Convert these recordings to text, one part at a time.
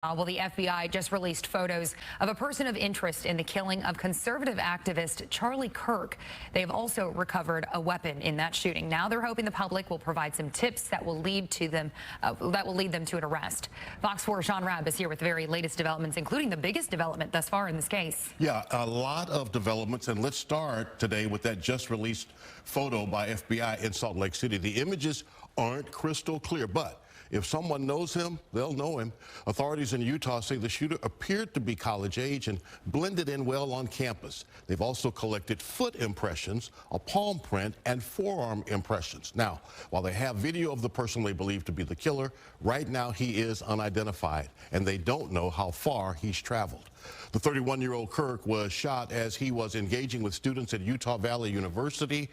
Well, the FBI just released photos of a person of interest in the killing of conservative activist Charlie Kirk. They have also recovered a weapon in that shooting. Now they're hoping the public will provide some tips that will lead them to an arrest. Fox 4's Sean Rabb is here with the very latest developments, including the biggest development thus far in this case. Yeah, a lot of developments, and let's start today with that just released photo by FBI in Salt Lake City. The images aren't crystal clear, but if someone knows him, they'll know him. Authorities in Utah say the shooter appeared to be college age and blended in well on campus. They've also collected foot impressions, a palm print, and forearm impressions. Now, while they have video of the person they believe to be the killer, right now he is unidentified, and they don't know how far he's traveled. The 31-year-old Kirk was shot as he was engaging with students at Utah Valley University.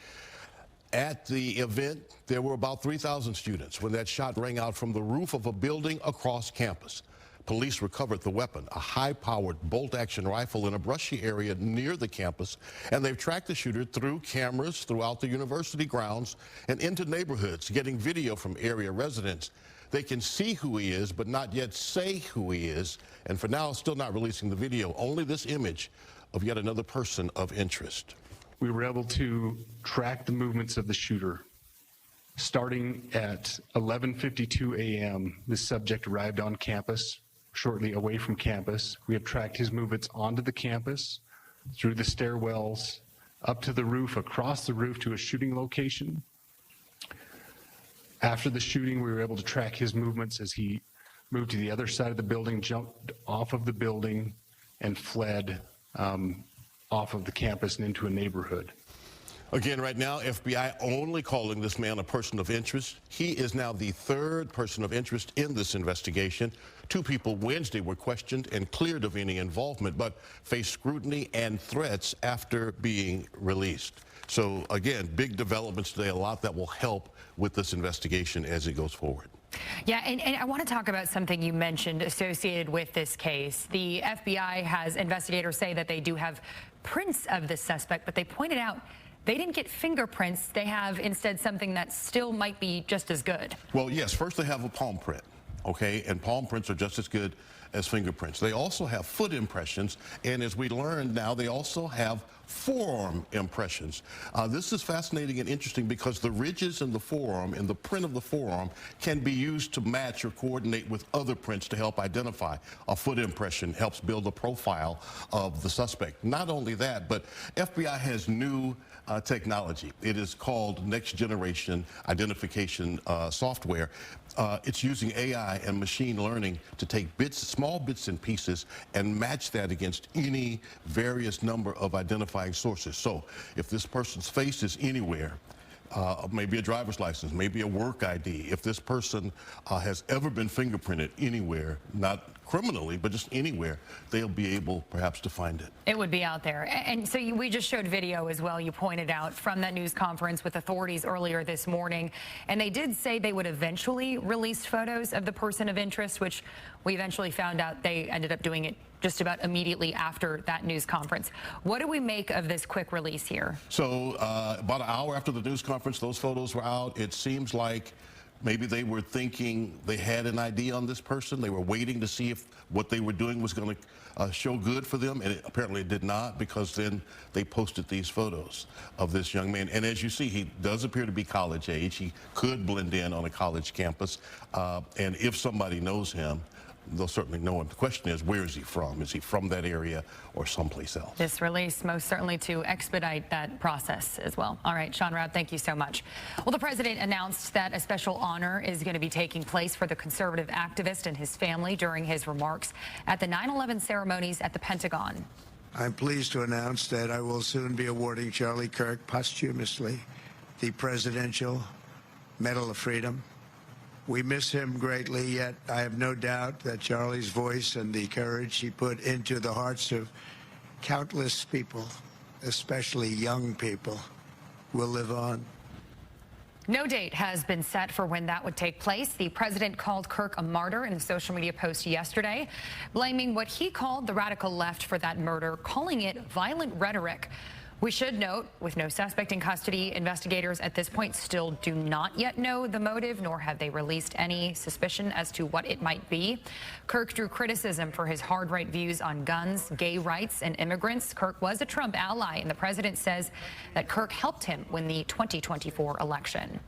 At the event, there were about 3,000 students when that shot rang out from the roof of a building across campus. Police recovered the weapon, a high-powered bolt-action rifle, in a brushy area near the campus, and they've tracked the shooter through cameras throughout the university grounds and into neighborhoods, getting video from area residents. They can see who he is, but not yet say who he is, and for now, still not releasing the video, only this image of yet another person of interest. We were able to track the movements of the shooter. Starting at 11:52 a.m., this subject arrived on campus, shortly away from campus. We have tracked his movements onto the campus, through the stairwells, up to the roof, across the roof to a shooting location. After the shooting, we were able to track his movements as he moved to the other side of the building, jumped off of the building, and fled off of the campus and into a neighborhood. Again, right now, FBI only calling this man a person of interest. He is now the third person of interest in this investigation. Two people Wednesday were questioned and cleared of any involvement, but faced scrutiny and threats after being released. So again, big developments today, a lot that will help with this investigation as it goes forward. Yeah, and I want to talk about something you mentioned associated with this case. The FBI has investigators say that they do have prints of the suspect, but they pointed out they didn't get fingerprints. They have instead something that still might be just as good. Well, yes, first they have a palm print, okay, and palm prints are just as good as fingerprints. They also have foot impressions, and as we learned now, they also have forearm impressions. This is fascinating and interesting because the ridges in the forearm and the print of the forearm can be used to match or coordinate with other prints to help identify. A foot impression helps build a profile of the suspect. Not only that, but FBI has new technology. It is called next generation identification software. It's using AI and machine learning to take small bits and pieces and match that against any various number of identifying sources. So if this person's face is anywhere, maybe a driver's license, maybe a work ID, if this person has ever been fingerprinted anywhere, not criminally, but just anywhere, they'll be able perhaps to find it. It would be out there. And so we just showed video as well, you pointed out, from that news conference with authorities earlier this morning. And they did say they would eventually release photos of the person of interest, which we eventually found out they ended up doing it just about immediately after that news conference. What do we make of this quick release here? So about an hour after the news conference, those photos were out. It seems like maybe they were thinking they had an ID on this person. They were waiting to see if what they were doing was going to show good for them, and apparently it did not, because then they posted these photos of this young man. And as you see, he does appear to be college age. He could blend in on a college campus, and if somebody knows him, they'll certainly know him. The question is, where is he from? Is he from that area or someplace else? This release most certainly to expedite that process as well. All right, Sean Rabb, thank you so much. Well, the president announced that a special honor is going to be taking place for the conservative activist and his family during his remarks at the 9/11 ceremonies at the Pentagon. I'm pleased to announce that I will soon be awarding Charlie Kirk posthumously the Presidential Medal of Freedom. We miss him greatly, yet I have no doubt that Charlie's voice and the courage he put into the hearts of countless people, especially young people, will live on. No date has been set for when that would take place. The president called Kirk a martyr in a social media post yesterday, blaming what he called the radical left for that murder, calling it violent rhetoric. We should note, with no suspect in custody, investigators at this point still do not yet know the motive, nor have they released any suspicion as to what it might be. Kirk drew criticism for his hard-right views on guns, gay rights, and immigrants. Kirk was a Trump ally, and the president says that Kirk helped him win the 2024 election.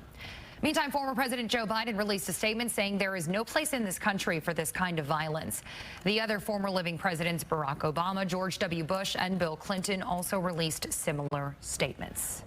Meantime, former President Joe Biden released a statement saying there is no place in this country for this kind of violence. The other former living presidents, Barack Obama, George W. Bush, and Bill Clinton, also released similar statements.